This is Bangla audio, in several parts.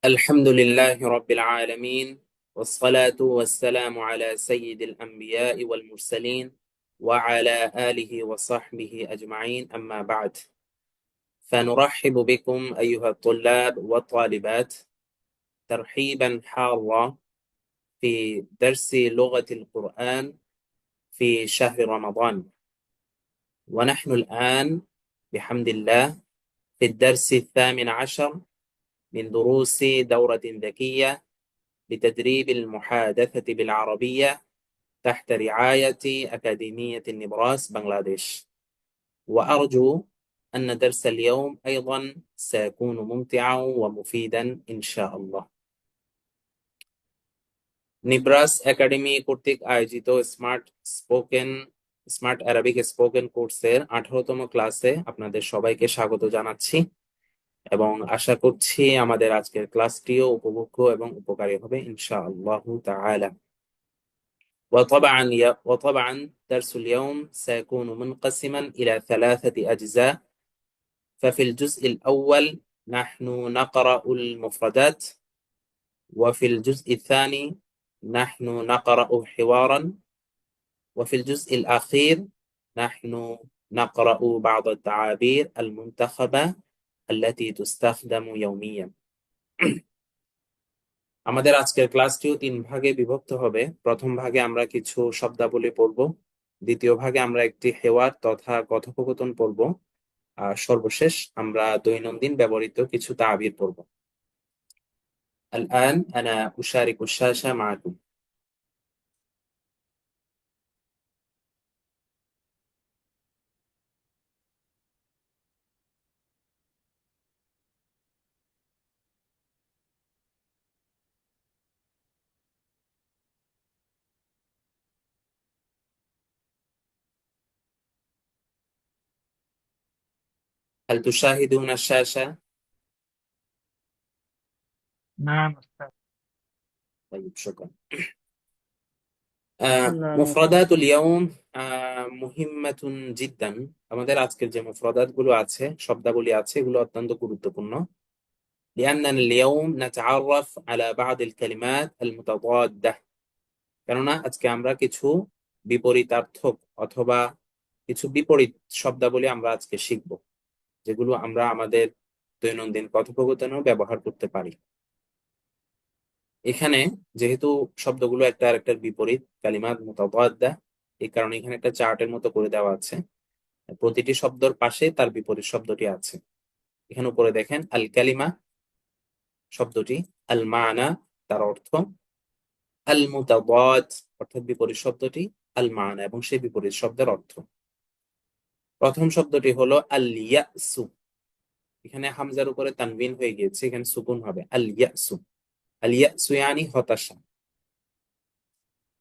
الحمد لله رب العالمين، والصلاة والسلام على سيد الأنبياء والمرسلين وعلى آله وصحبه أجمعين، أما بعد. فنرحب بكم أيها الطلاب والطالبات ترحيبا حارا في درس لغة القرآن في شهر رمضان. ونحن الآن بحمد الله في الدرس 18 من دروس دورة ذكية لتدريب المحادثة بالعربية تحت رعاية أكاديمية النبراس بنغلاديش. وأرجو أن درس اليوم أيضا سيكون ممتعا ومفيدا إن شاء الله. নিব্রাস একাডেমি কর্তৃক আয়োজিত স্মার্ট অ্যারাবিক স্পোকেন কোর্সের 18তম ক্লাসে আপনাদের সবাইকে স্বাগত জানাচ্ছি এবং আশা করছি আমাদের আজকের ক্লাসটিও উপভোগ্য এবং উপকারী হবে ইনশাআল্লাহ তাআলা। وطبعا درس اليوم سيكون منقسما إلى 3 أجزاء. ففي الجزء الأول نحن نقرأ المفردات، وفي الجزء الثاني نحن نقرأ حوارا، وفي الجزء الأخير نحن نقرأ بعض التعابير المنتخبة التي تستخدم يوميا. আমাদের আজকের ক্লাসটিও 3 ভাগে বিভক্ত হবে। প্রথম ভাগে আমরা কিছু শব্দাবলী পড়ব, দ্বিতীয় ভাগে আমরা একটি হেওয়ার তথা কথোপকথন পড়ব, আর সর্বশেষ আমরা দৈনন্দিন ব্যবহৃত কিছু তাবির পড়ব। الآن أنا أشارك الشاشة معكم. هل تشاهدون الشاشة؟ نعم أستاذ. طيب شكرا. لا. مفردات اليوم مهمة جدا. আমাদের আজকের যে মুফরাদাত গুলো আছে, শব্দাবলী আছে, এগুলো অত্যন্ত গুরুত্বপূর্ণ। لأننا اليوم نتعرف على بعض الكلمات المتضادة. কেননা আজকে আমরা কিছু বিপরীতার্থক অথবা কিছু বিপরীত শব্দাবলী আমরা আজকে শিখব, যেগুলো আমরা আমাদের দৈনন্দিন কথোপকথনেও ব্যবহার করতে পারি। এখানে যেহেতু শব্দগুলো একটা আরেকটার বিপরীত, কালিমাত মুতাদাদ্দা, এই কারণে এখানে একটা চার্টের মতো করে দেওয়া আছে। প্রতিটি শব্দের পাশে তার বিপরীত শব্দটি আছে। এখানে উপরে দেখেন আল কালিমা শব্দটি, আল মানা তার অর্থ, আল মুতাদাদ অর্থাৎ বিপরীত শব্দটি, আল মানা এবং সেই বিপরীত শব্দের অর্থ। প্রথম শব্দটি হলো আল ইয়াসু। এখানে হামজার উপরে তানবিন হয়ে গিয়েছে, এখানে সুকুন হবে আল ইয়াসু। আল ইয়াসু ইয়ানি হতাশা।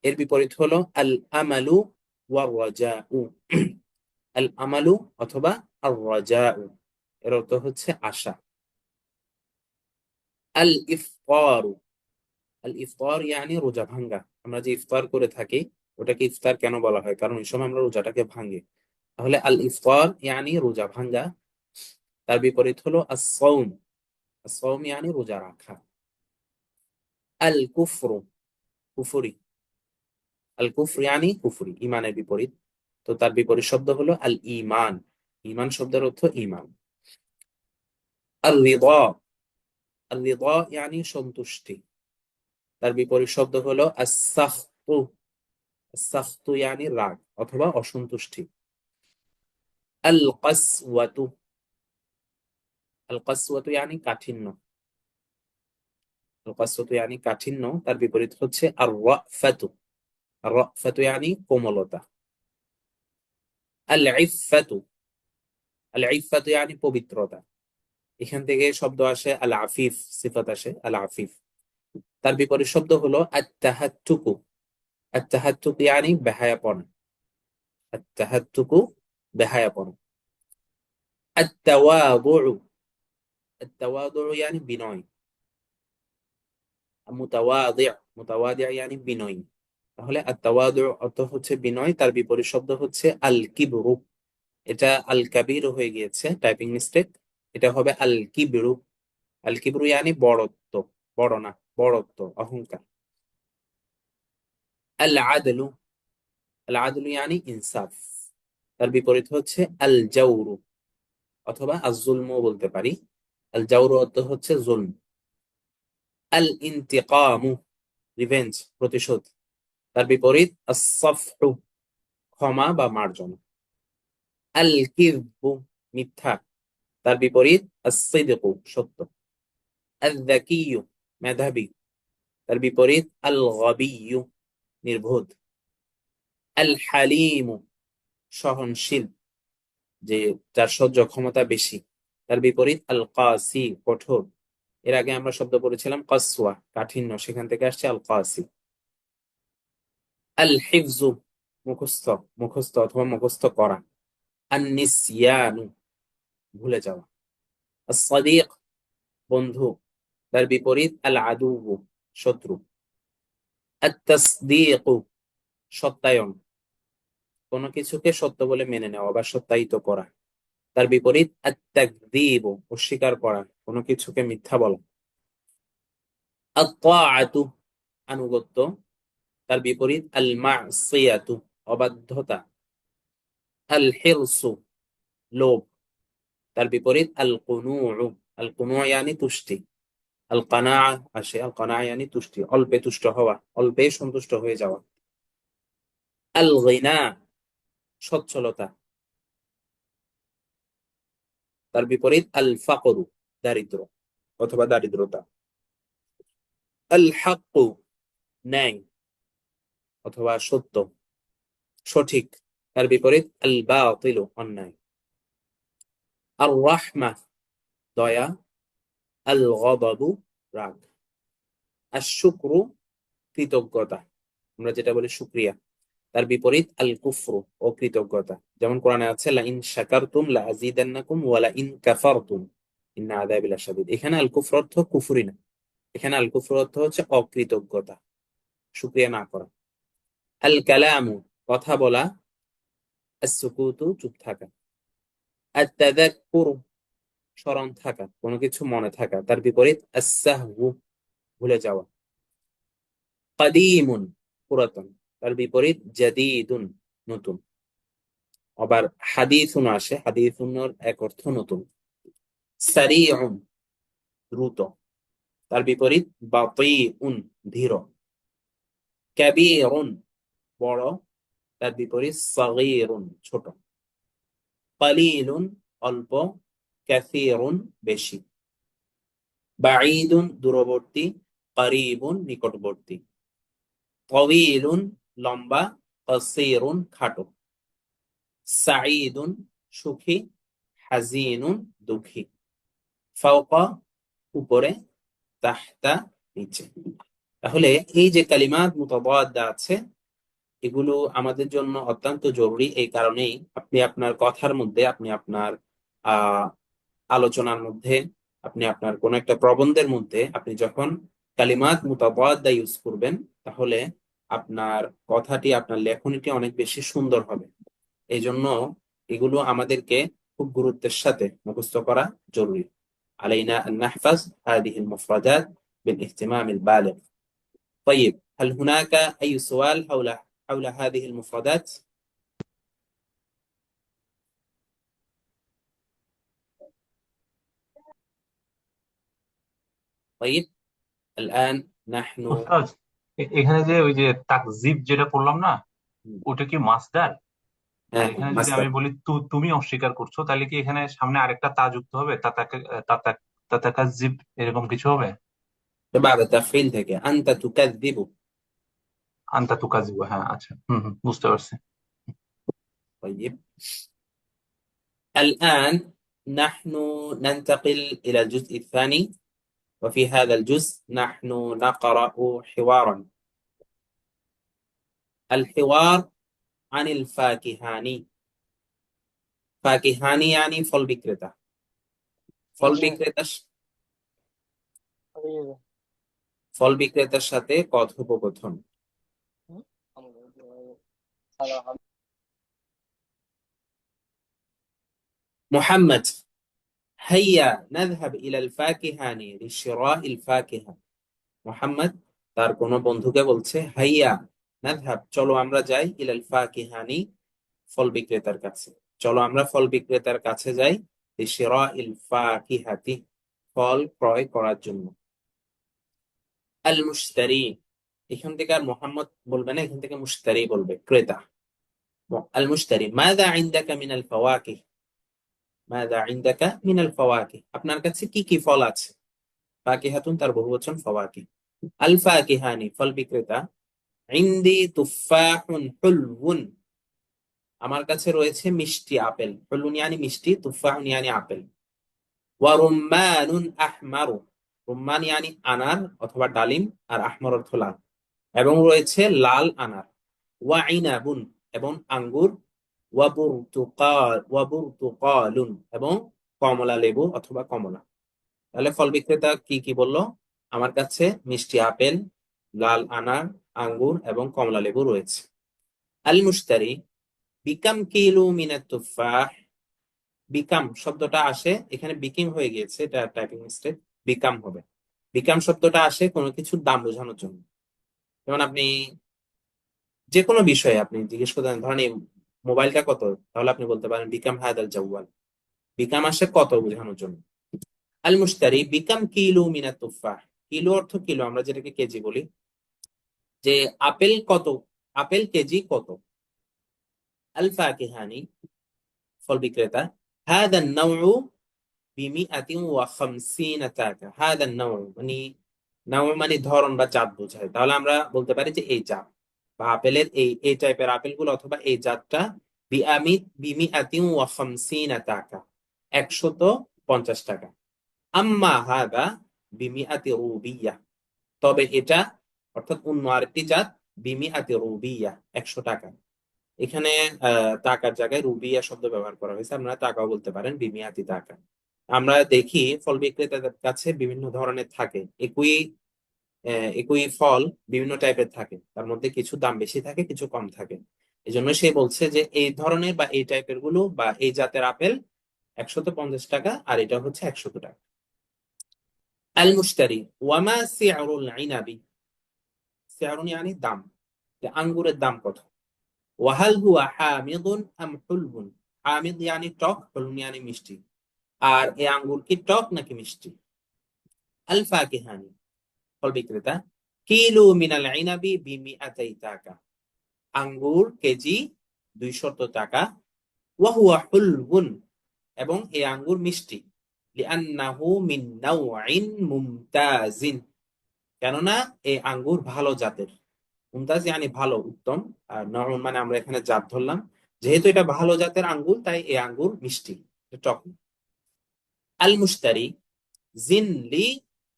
এর বিপরীত হলো আল আমালু ওয়া রাজাউ। আল আমালু অথবা আর রাজাউ এর অর্থ হচ্ছে আশা। আল ইফতারু, আল ইফতার ইয়ানি রোজা ভাঙ্গা। আমরা যে ইফতার করে থাকি ওটাকে ইফতার কেন বলা হয়? কারণ এই সময় আমরা রোজাটাকে ভাঙি। তাহলে আল ইফতার ইয়ানি রোজা ভাঙ্গা। তার বিপরীত হলো as-সাওম। as-সাওম ইয়ানি রোজা রাখা। আল কুফরু, কুফরি। আল কুফর ইয়ানি কুফরি, ঈমানের বিপরীত। তো তার বিপরীত শব্দ হলো আল ঈমান। ঈমান শব্দের অর্থ ঈমান। আল রিদা, আল রিদা ইয়ানি সন্তুষ্টি। তার বিপরীত শব্দ হলো আস-সাখতু। আস-সাখতু ইয়ানি রাগ অথবা অসন্তুষ্টি। আল কাসওয়াতু, আল কাসওয়াতু ইয়ানি কাঠিন্য। আল কাসওয়াতু ইয়ানি কাঠিন্য, তার বিপরীত হচ্ছে আর রাফাতু। আর রাফাতু ইয়ানি কোমলতা। আল ইফফাতু, আল ইফফাতু ইয়ানি পবিত্রতা। এখান থেকে শব্দ আসে আল আফিফ, সিফাত আসে আল আফিফ। তার বিপরীত শব্দ হলো আত-তাহাত্তুকু। আত-তাহাত্তুকু ইয়ানি বেহায়াপনা। আত-তাহাত্তুকু বেহায়াপনা। আত-তাওয়াদুউ, আত-তাওয়াদুউ ইয়ানি বিনয়। মুতাওয়াদি', মুতাওয়াদি' ইয়ানি বিনয়ী। তাহলে আত-তাওয়াদুউ অর্থ হচ্ছে বিনয়, তার বিপরীত শব্দ হচ্ছে আল কিবরু। এটা আল কাবীর হয়ে গিয়েছে, টাইপিং মিস্টেক। এটা হবে আল কিবরু। আল কিবরু ইয়ানি বড়ত্ব। বড় না, বড়ত্ব, অহংকার। আল আদলু, আল আদলু ইয়ানি ইনসাফ, তার বিপরীত হচ্ছে আল জাউরু, অথবা আল জুলমও বলতে পারি। আল জাউরু অর্থ হচ্ছে জুলম। আল ইন্তিকামু, রিভেঞ্জ, প্রতিশোধ, তার বিপরীত আস-সাফহু, ক্ষমা বা মার্জনা। আল কিযবু, মিথ্যা, তার বিপরীত আস-সিদকু, সত্য। আল যাকিয়ু, মেধাবী, তার বিপরীত আল গাবিয়ু, নির্বোধ। আল হালিমু, সহনশীল, যে যার সহ্য ক্ষমতা বেশি, তার বিপরীত আল কাসি, কঠোর। এর আগে আমরা শব্দ পড়েছিলাম কাসওয়া, কাঠিন্য, সেখান থেকে আসছে আল কাসি। আল হিফজু, মুখস্থ, মুখস্থ অথবা মুখস্থ করা। আন নিসিয়ানু, ভুলে যাওয়া। আস সাদিক, বন্ধু, তার বিপরীত আল আদু, শত্রু। আত তাসদীকু, সত্যায়ন, কোনো কিছুকে সত্য বলে মেনে নেওয়া বা সত্যায়িত করা, তার বিপরীত আত তাকযীব, অস্বীকার করা, কোনো কিছুকে মিথ্যা বলা। আত তাআতু, আনুগত্য, তার বিপরীত আল মাসিয়াতু, অবাধ্যতা। আল হিরসু, লোভ, তার বিপরীত আল কুনুউ, আল কুনুউ ইয়ানি তুষ্টি। আল কানাআ আসে, আল কানাআ ইয়ানি তুষ্টি, অল্পে তুষ্ট হওয়া, অল্পে সন্তুষ্ট হয়ে যাওয়া। আল গিনা, সচ্ছলতা, তার বিপরীত আল ফাকরু, দারিদ্র অথবা দারিদ্রতা। আল হাক্কু, ন্যায় অথবা সত্য, সঠিক, তার বিপরীত আল বাতিলু, অন্যায়। আর রাহমা, দয়া। আল গদাবু, রাগ। আর শুক্রু, কৃতজ্ঞতা, আমরা যেটা বলি শুক্রিয়া, তার বিপরীত আল কুফরু, অকৃতজ্ঞতা। যেমন কোরআনে আছে লা ইন শাকারতুম লা আযীদান্নাকুম ওয়া লা ইন কাফারতুম ইন্না আযাবি লাশাদীদ। এখানে আল কুফর অর্থ কুফরি না, এখানে আল কুফর অর্থ হচ্ছে অকৃতজ্ঞতা, শুকরিয়া না করা। আল কালামু, কথা বলা। আস সুকুতু, চুপ থাকা। আত তাযাক্কুরু, স্মরণ থাকা, কোনো কিছু মনে থাকা, তার বিপরীত আস সাহউ, ভুলে যাওয়া। কাদীমুন, পুরাতন, তার বিপরীত জাদীদুন, নতুন। আবার হাদিসুন আসে, হাদিসুনের এক অর্থ নতুন। সারিউন, দ্রুত, তার বিপরীত বাতীউন, ধীর। কাবীরুন, বড়, তার বিপরীত সাগীরুন, ছোট। কালীলুন, অল্প। কাসীরুন, বেশি। বাঈদুন, দূরবর্তী। করিবুন, নিকটবর্তী। তাওয়ীলুন, লম্বা। কসীরুন, খাটো। সাঈদুন, সুখী। হাজিনুন, দুঃখী। ফাওকা, উপরে। তাহতা, নিচে। তাহলে এই যে কালিমাত মুতাবাদ্দা আছে, এগুলো আমাদের জন্য অত্যন্ত জরুরি। এই কারণেই আপনি আপনার কথার মধ্যে, আপনি আপনার আহ আলোচনার মধ্যে, আপনি আপনার কোন একটা প্রবন্ধের মধ্যে আপনি যখন কালিমাত মুতাবাদ্দা ইউজ করবেন, তাহলে আপনার কথাটি, আপনার লেখনীটি অনেক বেশি সুন্দর হবে। এই জন্য এগুলো আমাদেরকে খুব গুরুত্বের সাথে মুখস্থ করা জরুরি। علينا أن نحفظ هذه المفردات بالاهتمام البالغ. طيب، هل هناك أي سؤال حول هذه المفردات؟ طيب، الآن نحن. উস্তাদ, এখানে যে ওই যে তাকজিব যেটা করলাম না, ওটা কি মাসদার? আর হ্যাঁ, হ্যাঁ, এখানে যদি মাস্টার। আমি বলি তুমি অস্বীকার করছো, তাহলে কি এখানে সামনে আরেকটা তা যুক্ত হবে? তাতা তাতাকাজ্জিব, এরকম কিছু হবে? بعد التفعيل থেকে أنت تكذب. আনতা তুকাজিব, হ্যাঁ, আচ্ছা, হুম, বুঝতে পারছি। طيب، الآن نحن ننتقل إلى الجزء الثاني، وفي هذا الجزء نحن نقرأ حوارا. الحوار عن الفاكهاني. ফাকিহানি يعني ফল বিক্রেতা। ফল বিক্রেতা, ফল বিক্রেতার সাথে কথোপকথন। محمد، هيا نذهب إلى الفاكهاني لشراء الفاكهة. মুহাম্মদ তার কোনো বন্ধুকে বলছে, হাইয়া নাযহাব, চলো আমরা যাই, ইলাল ফাকিহানি, ফল বিক্রেতার কাছে। চলো আমরা ফল বিক্রেতার কাছে যাই, লিশিরাইল ফাকিহাতি, ফল ক্রয় করার জন্য। আল মুশতারি, এখান থেকে আর মোহাম্মদ বলবে না, এখান থেকে মুশতারি বলবে, ক্রেতা। আল মুশতারি, মাযা ইনদাকা মিনাল ফাওয়াকিহ, মাযা ইনদাকা মিনাল ফাওয়াকিহ, আপনার কাছে কি কি ফল আছে। ফাকিহাতুন তার বহুবচন ফাওয়াকিহ। আল ফাকিহানি, ফল বিক্রেতা। ইনদি তুফাহুন হুলউন, আমার কাছে রয়েছে মিষ্টি আপেল। হুলউন ইয়ানি মিষ্টি, তুফাহুন ইয়ানি আপেল। ওয়া রুম্মানুন আহমারু, রুম্মান ইয়ানি আনার অথবা ডালিম, আর আহমর অর্থ লাল, এবং রয়েছে লাল আনার। ওয়া ইনাবুন, এবং আঙ্গুর। ওয়া বুরতুকালুন, এবং কমলা লেবু অথবা কমলা। তাহলে ফল বিক্রেতা কি কি বললো? আমার কাছে মিষ্টি আপেল, লাল আনার, আঙ্গুর এবং কমলা লেবু রয়েছে। আল মুশতারি, বিকাম কিলো মিনাত তুফাহ, বিকাম শব্দটা আসে এখানে, বিকিং হয়ে গিয়েছে, এটা টাইপিং মিস্টেক, বিকাম হবে। বিকাম শব্দটা আসে কোনো কিছুর দাম বোঝানোর জন্য। যেমন আপনি যে কোনো বিষয়ে আপনি জিজ্ঞেস করতেন, ধরেন এই মোবাইলটা কত, তাহলে আপনি বলতে পারেন বিকাম হাদাল জাওয়াল। বিকাম আসে কত বোঝানোর জন্য। আল মুশতারি বিকাম কিলো মিনাত তুফাহ, কিলো অর্থ কিলো, আমরা যেটাকে কেজি বলি, যে আপেল কত, আপেল কেজি কত। আল ফাকিহানি, ফল বিক্রেতা। হাদা নাউ বিমিআতিন ওয়া খামসিনা টাকা, হাদা নাউ মানে, নাউ মানে ধরন বা জাত বোঝায়, তাহলে আমরা বলতে পারি যে এই জাত বা আপেলের এই এই টাইপের আপেলগুলো অথবা এই জাতটা, বিমিআতিন ওয়া খামসিনা টাকা, 150 টাকা। আম্মা হাদা বিমিআতি রুবিয়া, তবে এটা, অর্থাৎ অন্য আরেকটি জাত, বিমিআতি রুবিয়া, 100 টাকা। এখানে টাকার জায়গায় রুবিয়া শব্দ ব্যবহার করা হয়েছে, আপনারা টাকাও বলতে পারেন, বিমিয়াতি টাকা। আমরা দেখি ফল বিক্রেতাদের কাছে বিভিন্ন ধরনের থাকে, একই ফল বিভিন্ন টাইপের থাকে, তার মধ্যে কিছু দাম বেশি থাকে, কিছু কম থাকে। এই জন্য সে বলছে যে এই ধরনের বা এই টাইপের গুলো বা এই জাতের আপেল 150 টাকা, আর এটা হচ্ছে 100 টাকা। আল মুশতারি, ওয়ামা সিআরুল ইনাবি, সিআরুন ইয়ানি দাম, যে আঙ্গুরের দাম কত। ওয়াহাল হুয়া হামিদুন আম হুলবুন, হামিদ ইয়ানি টক, হুলবুন ইয়ানি মিষ্টি, আর এই আঙ্গুর কি টক নাকি মিষ্টি। আল ফাকিহানি, ফল বিক্রেতা। কিলো মিনাল ইনাবি বিমিআতাই টাকা, আঙ্গুর কেজি 200 টাকা। ওয়া হুয়া হুলবুন, এবং এই আঙ্গুর মিষ্টি। লিআন্নাহু মিন নাওইন মুমতাজিন, কেননা এই আঙ্গুর ভালো জাতের। মুমতাজ ইয়ানি ভালো, উত্তম। আর নরম মানে আমরা এখানে জাত ধরলাম, যেহেতু এটা ভালো জাতের আঙ্গুর তাই এই আঙ্গুর মিষ্টি, টক না। আল মুশতারি, জিনলি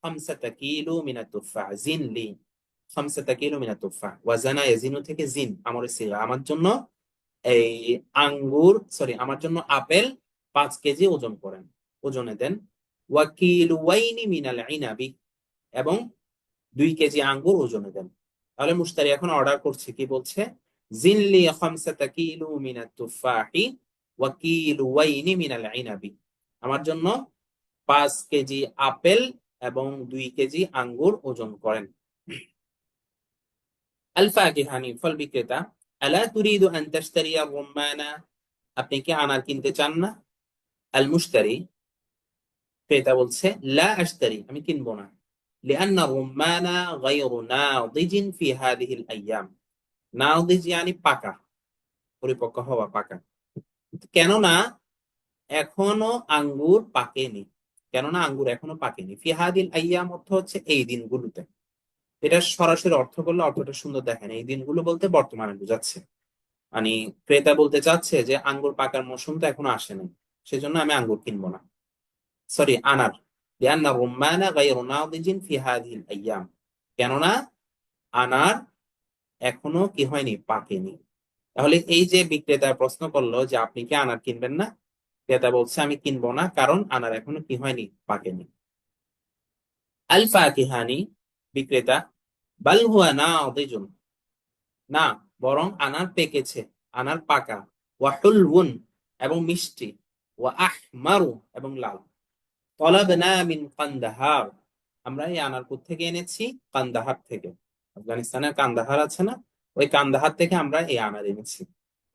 5 কিলো মিনাত তুফাহ, জিনলি 5 কিলো মিনাত তুফাহ। ওয়াজানা ইয়াজিনু থেকে জিন, আমার সিগা, আমার জন্য এই আঙ্গুর, সরি, আমার জন্য আপেল 5 কেজি ওজন করেন, ওজনে দেন। ওয়াকিলুয়াইনি মিনাল ইনাবি, এবং 2 কেজি আঙ্গুর ওজনে দেন। তাহলে মুশতারি এখন অর্ডার করছে, কি বলছে? জিনলি 5 কিলো মিনাত তুফাহি ওয়া কিলুয়াইনি মিনাল ইনাবি, আমার জন্য 5 কেজি আপেল এবং 2 কেজি আঙ্গুর ওজন করেন। আল ফাকিহানি, ফল বিক্রেতা। আলা তুরিদু আন তাশতারিয়া রুম্মানা, আপনি কি আনার কিনতে চান না। আল মুশতারি, ক্রেতা বলছে, লা আশতারি, আমি কিনবো না। লিআন্না রুম্মানা গায়রু নাদিজিন ফি হাযিহিল আইয়াম, নাদিজ ইয়ানি পাকা, পরিপক্ক হওয়া, পাকা। কেননা এখনো আঙ্গুর পাকেনি, কেননা আঙ্গুর এখনো পাকেনি। ফি হাযিল আইয়াম অর্থ হচ্ছে এই দিনগুলোতে। এটা সরাসরি অর্থ করলে অর্থটা সুন্দর দেখেন, এই দিনগুলো বলতে বর্তমানে বোঝাচ্ছে। মানে ক্রেতা বলতে চাচ্ছে যে আঙ্গুর পাকার মৌসুম তো এখনো আসেনি, সেজন্য আমি আঙ্গুর কিনবো না। সরি, আনার। লিআন্না রুম্মানা গায়রু নাদিজিন ফি হাযিহিল আইয়াম, কেননা আনার এখনো কি হয়নি, পাকেনি। তাহলে এই যে বিক্রেতা প্রশ্ন করলো যে আপনি কি আনার কিনবেন না, ক্রেতা বলছে আমি কিনবো না, কারণ আনার এখনো কি হয়নি, পাকেনি। আল ফাকিহানি, বিক্রেতা। বাল হুয়া নাদিজুন, না, বরং আনার পেকেছে, আনার পাকা। ওয়া হুলউন, এবং মিষ্টি। ওয়া আহমারু, এবং লাল। তলাবনা মিন কান্দাহার, আমরা এই আনার থেকে এনেছি? কান্দাহার থেকে। আফগানিস্তানের কান্দাহার আছে না, ওই কান্দাহার থেকে আমরা এই আনার এনেছি।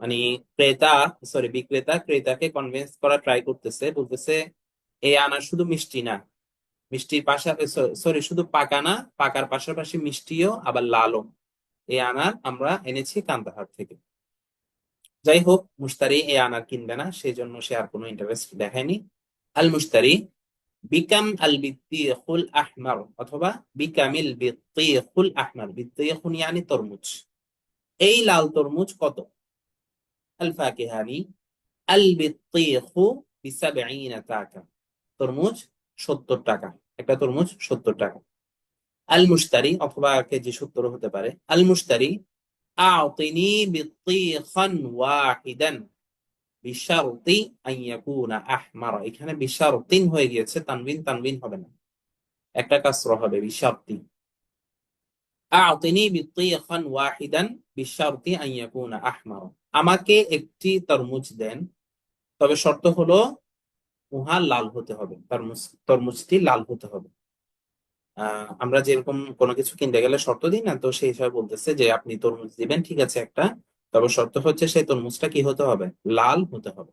মানে ক্রেতা, সরি বিক্রেতা ক্রেতাকে কনভিন্স করা ট্রাই করতেছে, বলতেছে এই আনার শুধু মিষ্টি না, মিষ্টির পাশাপাশি, সরি শুধু পাকা না, পাকার পাশাপাশি মিষ্টিও আবার লালও। এই আনার আমরা এনেছি কান্দাহার থেকে। যাই হোক, মুশতারি এই আনার কিনবে না, সেই জন্য সে আর কোনো ইন্টারেস্ট দেখায়নি। আল মুশতারি বিকাম আল বিত্তিখুল আহমার, অথবা বিকামিল বিত্তিখুল আহমার, বিত্তিখুন ইয়ানি তরমুজ, এই লাল তরমুজ কত? আল ফাকিহানি আল বিত্তিখু বিসাবঈনা টাকা, তরমুজ 70 টাকা, একটা তরমুজ 70 টাকা। আল মুশতারি, অথবা কেজি 70 হতে পারে। আল মুশতারি আ'তিনি বিত্তিখান ওয়াহিদান বিশারতি আন ইয়াকুনা আহমারা, এখানে বিশারতিন হয়ে গিয়েছে, তানবিন তানবিন হবে না, একটা কাসরা হবে, বিশারতি। আ'তিনি বিত্তিখান ওয়াহিদান বিশারতি আন ইয়াকুনা আহমারা, আমাকে একটি তরমুজ দেন, তবে শর্ত হলো উহা লাল হতে হবে, তরমুজটি লাল হতে হবে। আমরা যেরকম কোনো কিছু কিনতে গেলে শর্ত দিই না, তো সেই হিসাবে বলতেছে যে আপনি তরমুজ দিবেন, ঠিক আছে একটা, তবে শর্ত হচ্ছে সেই তরমুজটা কি হতে হবে? লাল হতে হবে।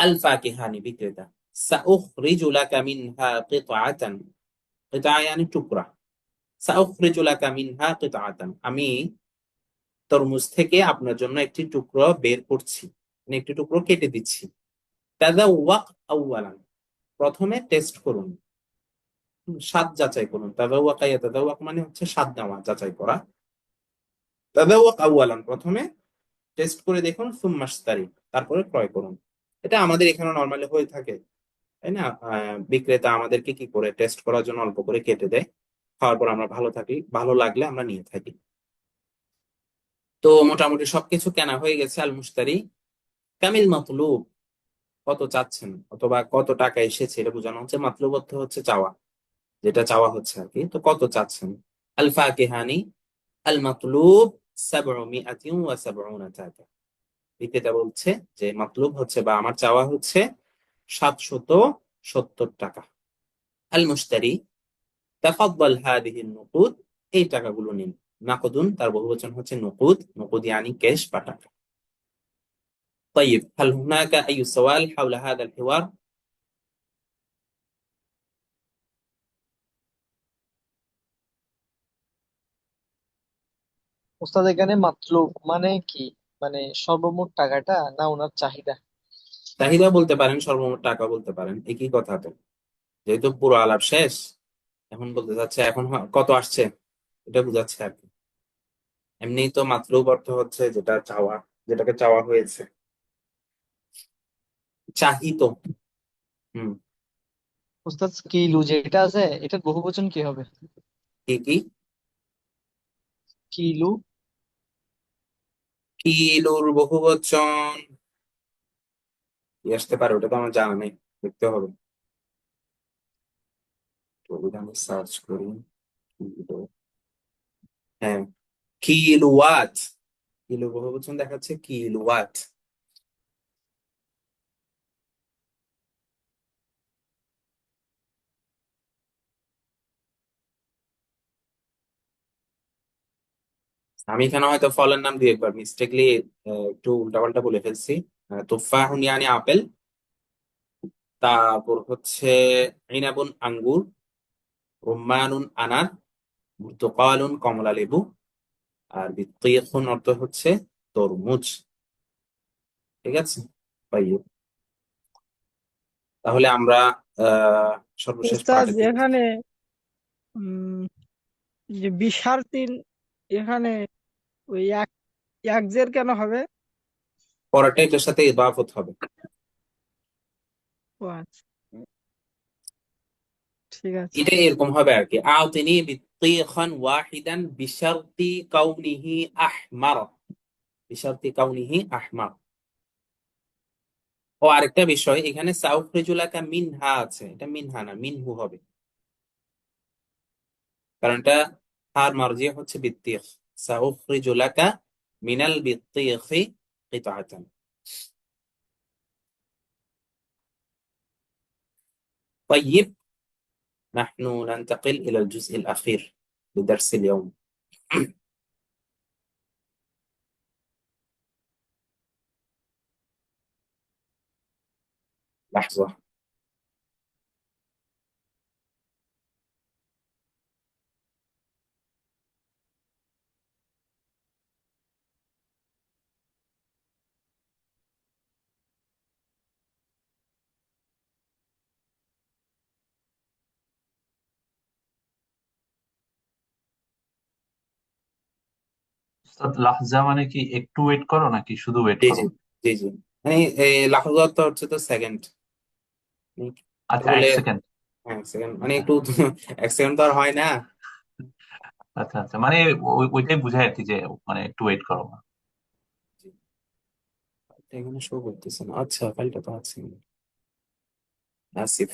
আল ফাকিহানি বিক্রেতা সাউখরিজু লাকা মিনহা কিতআতান, কিতআ মানে টুকরা, সাউখরিজু লাকা মিনহা কিতআতান, আমি তরমুজ থেকে আপনার জন্য একটি টুকরো বের করছি, মানে একটি টুকরো কেটে দিচ্ছি। তাযাওয়াক আউয়ালান, প্রথমে টেস্ট করুন, স্বাদ যাচাই করুন। তাযাওয়াকা ইয়াতাযাওয়াক মানে হচ্ছে স্বাদ নেওয়া, যাচাই করা। তাযাওয়াক আউয়ালান, প্রথমে টেস্ট করে দেখুন, সুম্মাশতারি, তারপরে ক্রয় করুন। এটা আমাদের এখানে নর্মালি হয়ে থাকে, তাই না? বিক্রেতা আমাদেরকে কি করে টেস্ট করার জন্য অল্প করে কেটে দেয়, খাওয়ার পর আমরা ভালো থাকি, ভালো লাগলে আমরা নিয়ে থাকি। তো মোটামুটি সবকিছু কেনা হয়ে গেছে। আল মুশতারি কামিল মাতলুব, কত চাচ্ছেন অথবা কত টাকা এসেছে এটা বোঝানো হচ্ছে। মাতলুব অর্থ হচ্ছে চাওয়া, যেটা চাওয়া হচ্ছে আর কি, তো কত চাচ্ছেন। আল ফাকিহানি আল মাতলুব 770 টাকা, বিক্রেতা বলছে যে মাতলুব হচ্ছে বা আমার চাওয়া হচ্ছে 770 টাকা। আল মুশতারি তাফাদ্দাল হাদিহি নুকুদ, এই টাকাগুলো নিন। নাকদুন তার বহুবচন হচ্ছে নুকুদ, নুকুদ ইয়ানি ক্যাশ বা টাকা। طيب هل هناك أي سؤال حول هذا الحوار؟ ওস্তাদ এখানে মাতলুব মানে কি? মানে সর্বমোট টাকাটা না ওনার চাহিদা? চাহিদা বলতে পারেন, সর্বমোট টাকা বলতে পারেন, একই কথা তো। যেহেতু পুরো আলাপ শেষ, এখন বলতে চাচ্ছে এখন কত আসছে, এটা বুঝাচ্ছে আর কি। এমনি তো মাতলুব অর্থ হচ্ছে যেটা চাওয়া, যেটাকে চাওয়া হয়েছে, চাহিত। হুম। ওস্তাদ কিলু যেটা আছে এটার বহুবচন কি হবে? কি কি? কিলু। কিলোর বহুবচন কি আসতে পারে, ওটা তো আমার জানা নেই, দেখতে হবে। তো যদি আমি সার্চ করি, কিলো, হ্যাঁ, কিলোওয়াট, কিলো বহুবচন দেখাচ্ছে কিলোওয়াট। আমি এখানে হয়তো ফলের নাম দিয়ে একবার মিস্টেকলি একটু উল্টাপাল্টা বলে ফেলছি। তুফাহুন ইয়ানি আপেল, তারপর হচ্ছে ইনাবুন আঙ্গুর, রুম্মানুন আনার, বুর্তুকালুন কমলা লেবু, আর বিত্তিখুন অর্থ হচ্ছে তরমুজ। ঠিক আছে ভাই, তাহলে আমরা সর্বশেষ উস্তাদ পাঠে থেকে এখানে উম যে বিশারতিন, এখানে ওই এক এক জের কেন হবে? পরেরটা এটার সাথে ইদাফত হবে। ও আচ্ছা, ঠিক আছে। এটা এরকম হবে আর কি, আতিনি বিত্তিখান ওয়াহিদান বিশারতি কাউনিহি আহমার, বিশারতি কাউনিহি আহমার। ও আরেকটা বিষয়, এখানে সাউখরিজুলাকা মিনহা আছে, এটা মিনহা না মিনহু হবে, কারণ এটা হার মার্জিয়া হচ্ছে বিত্তিখ। সাউখরিজুলাকা মিনাল বিত্তিখি কিতাআতান। طيب نحن ننتقل إلى الجزء الأخير لدرس اليوم. لحظة. উস্তাদ, লাহজা মানে কি একটু ওয়েট করো নাকি শুধু ওয়েট জি করো? জি জি জি, মানে লাহজাত তো হচ্ছে তো সেকেন্ড, আচ্ছা, বলে। 1 সেকেন্ড। হ্যাঁ, সেকেন্ড মানে একটু এক সেকেন্ড তো আর হয় না। আচ্ছা আচ্ছা, মানে ওইটাই বুঝায় আর কি, যে মানে একটু ওয়েট করো। জি, এটা এখানে শো করতেছে না। আচ্ছা, ফাইলটা তো আছে, আসিফ,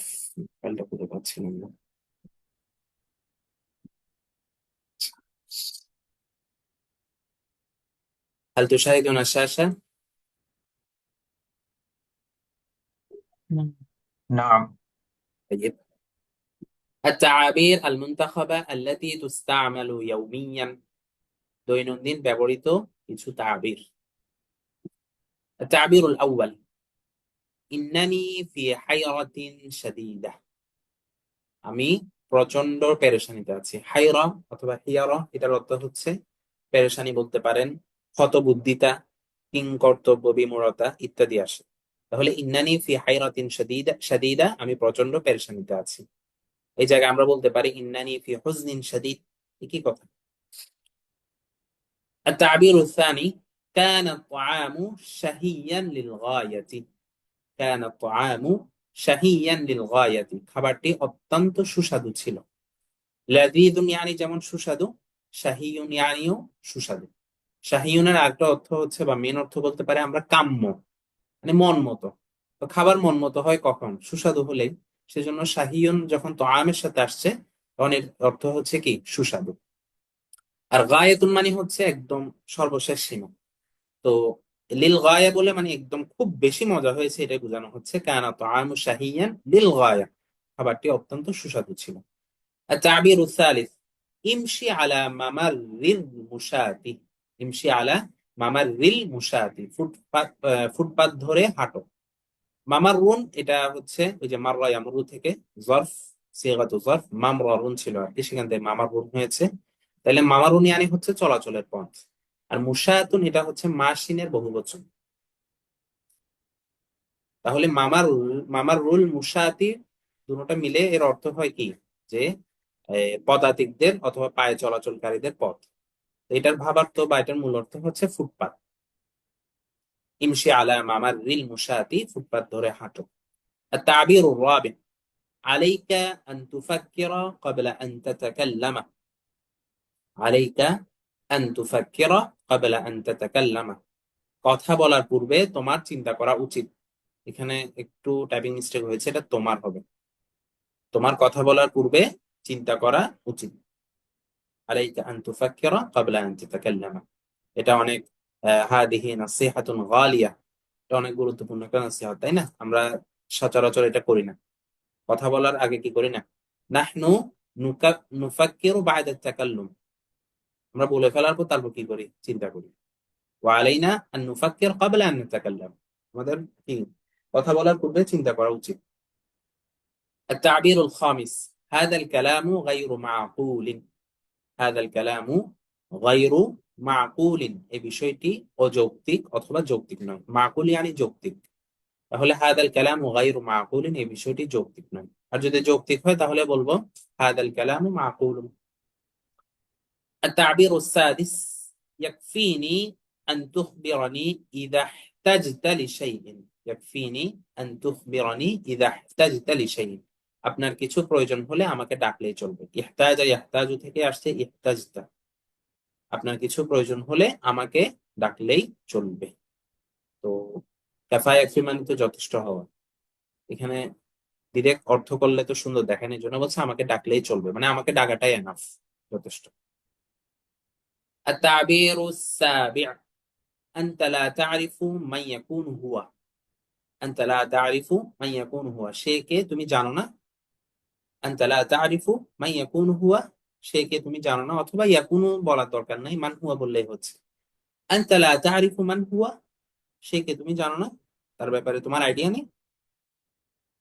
ফাইলটা খুঁজে পাচ্ছিলাম না। هل تشاهدون الشاشة؟ হুম। নাম। طيب. التعابير المنتخبة التي تستعمل يوميا দৈনন্দিন ব্যবহৃত কিছু তাবির। التعبير الأول: إنني في حيرة شديدة। আমি প্রচন্ড পেরেশানিতে আছি। হাইরা অথবা হিয়ারা, এটার অর্থ হচ্ছে পেরেশানি বলতে পারেন, হতবুদ্ধিতা, কিংকর্তব্য বিমূঢ়তা ইত্যাদি আসে। তাহলে ইন্নানি ফি হাইরাতিন শাদীদা, শাদীদা আমি প্রচন্ড পেরেশানিতে আছি। এই জায়গায় আমরা বলতে পারি ইন্নানি ফি হুজনিন শাদীদ, একই কথা। التعبير الثاني: كان الطعام شهيا للغاية। كان الطعام شهيا للغاية، খাবারটি অত্যন্ত সুস্বাদু ছিল। লাযীযুন ইয়ানি যেমন সুস্বাদু, শাহিয়ুন ইয়ানিও সুস্বাদু। শাহিয়ুনের আরেকটা অর্থ হচ্ছে বা মেন অর্থ বলতে পারে আমরা কাম্য, মানে মন মতো। তো খাবার মন মতো হয় কখন? সুস্বাদু হলে। সেজন্য শাহিয়ুন যখন তোআমের সাথে আসছে, তখন এর অর্থ হচ্ছে কি সুস্বাদু। আর গায়াতুন মানে হচ্ছে একদম সর্বশেষ সীমা। তো লিল গায়া বলে মানে একদম খুব বেশি মজা হয়েছে, এটাই বোঝানো হচ্ছে। কানা তোআমু শাহিয়ান লিল গায়া, খাবারটি অত্যন্ত সুস্বাদু ছিল। التعبير الثالث: امشي على ممر المشاة। امشي على ممر المشاة، ফুটপাত, ফুটপাত ধরে হাঁটো। মামারুন এটা হচ্ছে ওই যে মাররা ইয়ামরু থেকে জরফ, সিগাতু জরফ, মামরারুন ছিল আর কি, সেখান থেকে মামারুন হয়েছে। তাহলে মামারুন ইয়ানি হচ্ছে চলাচলের পথ। আর মুশাতুন এটা হচ্ছে মাসিনের বহুবচন। তাহলে মামার রুল মুশাতি, দুটোটা মিলে এর অর্থ হয় কি, যে পদাতিকদের অথবা পায়ে চলাচলকারীদের পথ। তো এটার ভাবার্থ বা এটার মূল অর্থ হচ্ছে ফুটপাত। ইমশি আলা মামার রিল মুশাতি, ফুটপাত ধরে হাঁটো। التعبير الرابع: عليك أن تفكر قبل أن تتكلم। عليك أن تفكر قبل أن تتكلم، কথা বলার পূর্বে তোমার চিন্তা করা উচিত। এখানে একটু টাইপিং মিস্টেক হয়েছে, এটা তোমার হবে। তোমার কথা বলার পূর্বে চিন্তা করা উচিত। আলাইকা আন তুফাক্কিরা ক্বাবলা আন তাতাকাল্লামা, এটা অনেক হাদিহি নাসিহাতুন গালিয়া, এটা অনেক গুরুত্বপূর্ণ একটা নসিহত, তাই না? আমরা সচরাচর এটা করি না, কথা বলার আগে কি করি না? নাহনু নুফাক্কিরু বা'দা তাকাল্লুম, আমরা বলে ফেলার পর তারপর কি করি? চিন্তা করি। ওয়া আলাইনা আন নুফাক্কির ক্বাবলা আন নাতাকাল্লাম, আমাদের কি কথা বলার পূর্বে চিন্তা করা উচিত। التعبير الخامس: هذا الكلام غير معقول। هذا الكلام غير معقول, এই বিষয়টি অযৌক্তিক অথবা যৌক্তিক নয়। মাকুল yani যৌক্তিক। তাহলে হাদাল কালামু গায়রু মাকুলিন, এই বিষয়টি যৌক্তিক নয়। আর যদি যৌক্তিক হয় তাহলে বলবো হাদাল কালামু মাকুলুন। التعبير السادس: يكفيني أن تخبرني إذا احتجت لشيء। يكفيني أن تخبرني إذا احتجت لشيء, আপনার কিছু প্রয়োজন হলে আমাকে ডাকলেই চলবে। ইহতাজা ইয়াহতাজু থেকে আসছে ইহতাজতা, আপনার কিছু প্রয়োজন হলে আমাকে ডাকলেই চলবে। তো কাফা ইয়াকফি মানে তো যথেষ্ট হওয়া, এখানে ডিরেক্ট অর্থ করলে তো সুন্দর দেখেন, এই জন্য বলছে আমাকে ডাকলেই চলবে, মানে আমাকে ডাকাটাই এনাফ, যথেষ্ট। التعبير السابع: أنت لا تعرف من يكون هو। أنت لا تعرف من يكون هو, সে কে তুমি জানো না, আনতা লা তা'রিফু মান ইয়াকুনু হুয়া, সে কে তুমি জানো না, অথবা ইয়াকুনু বলার দরকার নাই, মান হুয়া বললেই হচ্ছে। আনতা লা তা'রিফু মান হুয়া, সে কে তুমি জানো না, তার ব্যাপারে তোমার আইডিয়া নেই।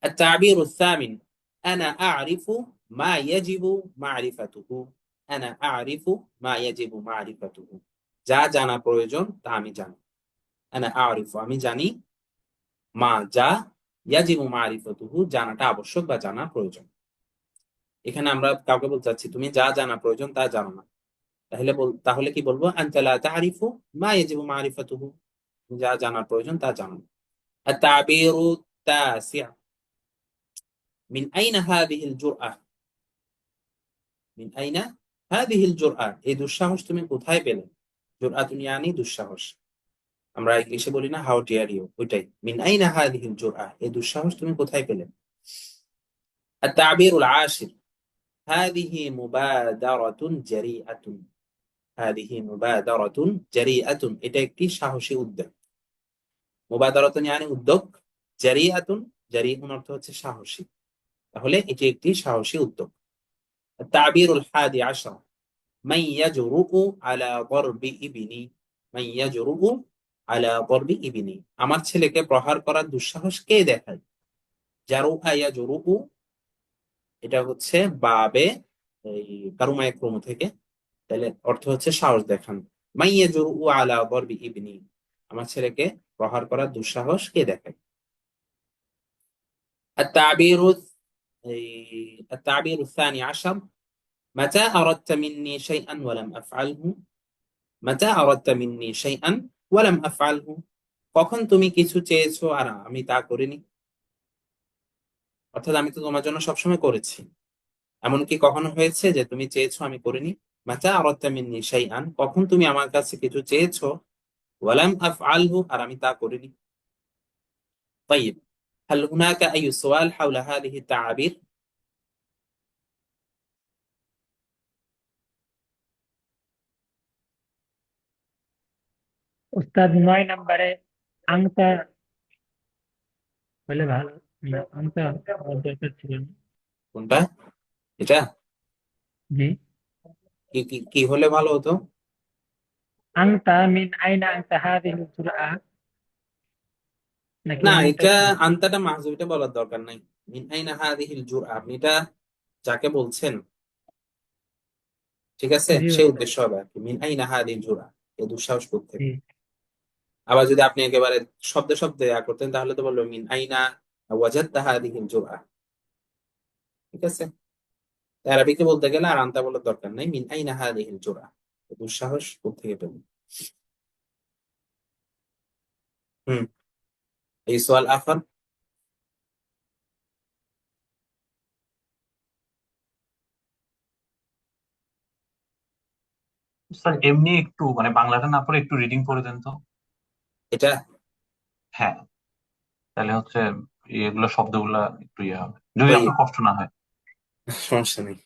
التعبير الثامن أنا أعرف ما يجب معرفته। أنا أعرف ما يجب معرفته, যা জানা প্রয়োজন তা আমি জানি। أنا أعرف আমি জানি, মা যা, ইয়াজিবু মারিফাতুহু জানাটা আবশ্যক বা জানা প্রয়োজন। এখানে আমরা কাউকে বলতে চাচ্ছি তুমি যা জানা প্রয়োজন তা জানো না, তাহলে কি বলবো? আনতা লা তা'রিফু মা ইয়াজিবু মারিফাতুহু, যা জানার প্রয়োজন তা জানো না। التعبير التاسع من أين هذه الجرأة। من أين هذه الجرأة, এই দুঃসাহস তুমি কোথায় পেলে? জুরআতুন ইয়ানি দুঃসাহস, আমরা ইংলিশে বলি না হাউ ডিয়ার ইউ, ওইটাই মিন আইনা হাদিহিল জুরআহ, এই দুঃসাহস তুমি কোথায় পেলে? التعبير العاشر هذه مبادرة جريئة। هذه مبادرة جريئة, এটা একটি সাহসী উদ্যোগ। মুবাদারাতুন ইয়ানি উদ্যোগ, জারিআতুন, জারিউন অর্থ হচ্ছে সাহসী, তাহলে এটি একটি সাহসী উদ্যোগ। التعبير الحادي عشر من يجرؤ على ضرب ابني। من يجرؤ على ضرب ابني, আমার ছেলেকে প্রহার করার দুঃসাহস কে দেখায়? জারুআ ইয়াজরুউ, এটা হচ্ছে বাবে এই কারুমায় ক্রম থেকে, তাহলে অর্থ হচ্ছে সাহস দেখান। মান ইয়াজরুউ আলা দরবি ইবনি, আমার ছেলেকে প্রহার করার দুঃসাহস কে দেখায়? التعبير التعبير الثاني عشر متى أردت مني شيئا ولم أفعله। متى أردت مني شيئا ولم أفعله, কখন তুমি কিছু চেয়েছো আর আমি তা করিনি? অর্থাৎ আমি তো তোমার জন্য সবসময় করেছি, এমনকি কখনো হয়েছে যে তুমি চেয়েছো আমি করিনি? মাতা আরাদতা মিন্নি শাইআন, কখন তুমি আমার কাছে কিছু চেয়েছো, ওয়ালাম আফআলহু, আর আমি তা করিনি। طيب هل هناك أي سؤال حول هذه التعابير؟ উস্তাদ 9 নম্বরে আংতা হলে ভালো, না আংতা হওয়ার দরকার ছিল না। কোনটা? এটা জি, কি কি কি হলে ভালো হতো? আংতা মিন আইনা আংতা হাদিহিল জুরআ, নাকি না, এমনটা এটা কি? আনতাটা মাহজুব, এটা বলার দরকার নাই। মিন আইনা হাদিহিল জুরআ, আপনি এটা যাকে বলছেন, ঠিক আছে, জি সেই উস্তাদ, উদ্দেশ্য হবে আর কি, মিন আইনা হাদিহিল জুরআ, এই দুঃসাহস জি কোত্থেকে। আবার যদি আপনি একেবারে শব্দে শব্দে করতেন তাহলে তো বললো মিন আইনা ওয়াজাদতা হাদিহিল জুরআ, ঠিক আছে। আরবিতে বলতে গেলে আর আনতা বলার দরকার নাই, মিন আইনা হাদিহিল জুরআ, এই দুঃসাহস কোত্থেকে পেলেন। হুম, এই সোয়াল আফার। স্যার এমনি একটু মানে বাংলাটা না পড়ে একটু রিডিং করে দেন তো। এটা হ্যাঁ, তাহলে হচ্ছে এগুলো শব্দগুলা একটু ইয়ে হবে, যদি طيب আপনার কষ্ট না হয়। সমস্যা নেই।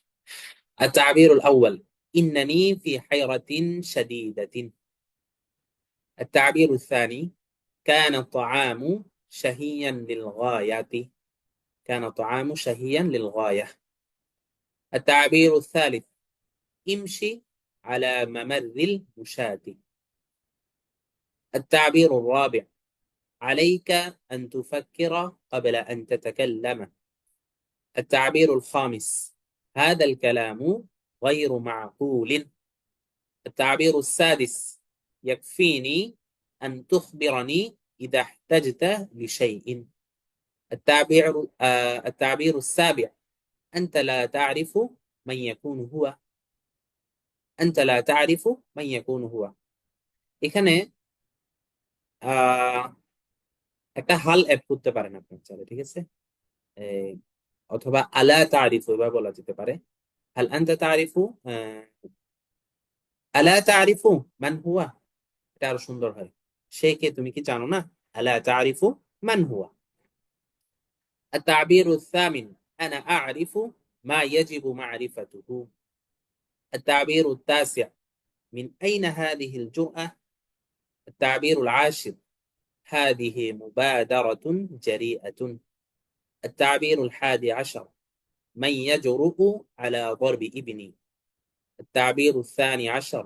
التعبير الأول إنني في حيرة شديدة। التعبير الثاني كان الطعام شهيا للغاية। كان الطعام شهيا للغاية. التعبير الثالث امشي على ممر المشاة. التعبير الرابع عليك أن تفكر قبل أن تتكلم. التعبير الخامس هذا الكلام غير معقول. التعبير السادس يكفيني أن تخبرني إذا احتجت لشيء. التعبير السابع أنت لا تعرف من يكون هو। أنت لا تعرف من يكون هو, এখানে আহ একটা হাল অ্যাড করতে পারেন আপনি চাইলে, ঠিক আছে। এই, অথবা আলা তারিফু এবার বলা যেতে পারে, হাল আনতা তারিফু আলা তারিফু মান হুয়া, এটা আরো সুন্দর হয়। সে কে তুমি কি জানো না? আলা তারিফু মান হুয়া। التعبير الثامن أنا أعرف ما يجب معرفته। التعبير التاسع من أين هذه الجرأة؟ التعبير العاشر هذه مبادرة جريئة. التعبير الحادي عشر من يجرؤ على ضرب ابني. التعبير الثاني عشر: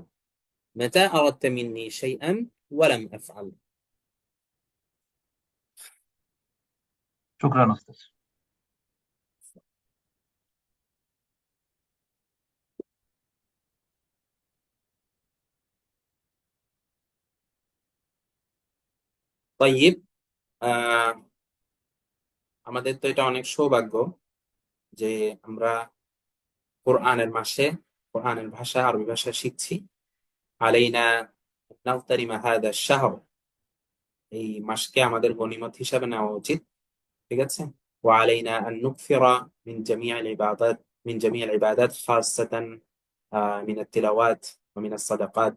متى أردت مني شيئا ولم أفعل. শুকরান ওস্তাদ। طيب আহ আমাদের তো এটা অনেক সৌভাগ্য যে আমরা কোরআনের মাসে কোরআনের ভাষা আরবি ভাষা শিখছি। আলাইনা নাগতানিমা হাদা শাহর, এই মাসকে আমাদের গনিমত হিসাবে নেওয়া উচিত। ঠিক আছে। وعلينا أن نكثر من جميع العبادات من جميع العبادات خاصة من التلاوات ومن الصدقات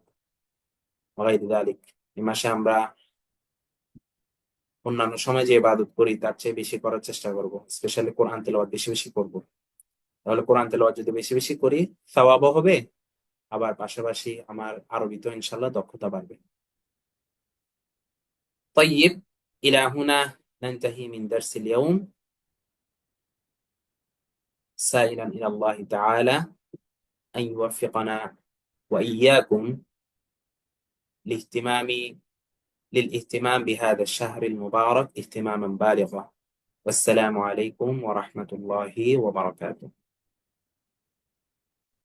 وغير ذلك। এই মাসে আমরা অন্যান্য সময় যে ইবাদত করি তার চেয়ে বেশি করার চেষ্টা করব, স্পেশালি কোরআন তেলাওয়াত বেশি বেশি করব। তাহলে কোরআন তেলাওয়াত যদি বেশি বেশি করি সওয়াবও হবে, আবার পাশাপাশি আমার আরবিতেও ইনশাআল্লাহ দক্ষতা বাড়বে। طيب إلى هنا ننتهي من درس اليوم، سائلا إلى الله تعالى أن يوفقنا وإياكم للاهتمام بهذا الشهر المبارك اهتماما بالغا. والسلام عليكم ورحمة الله وبركاته.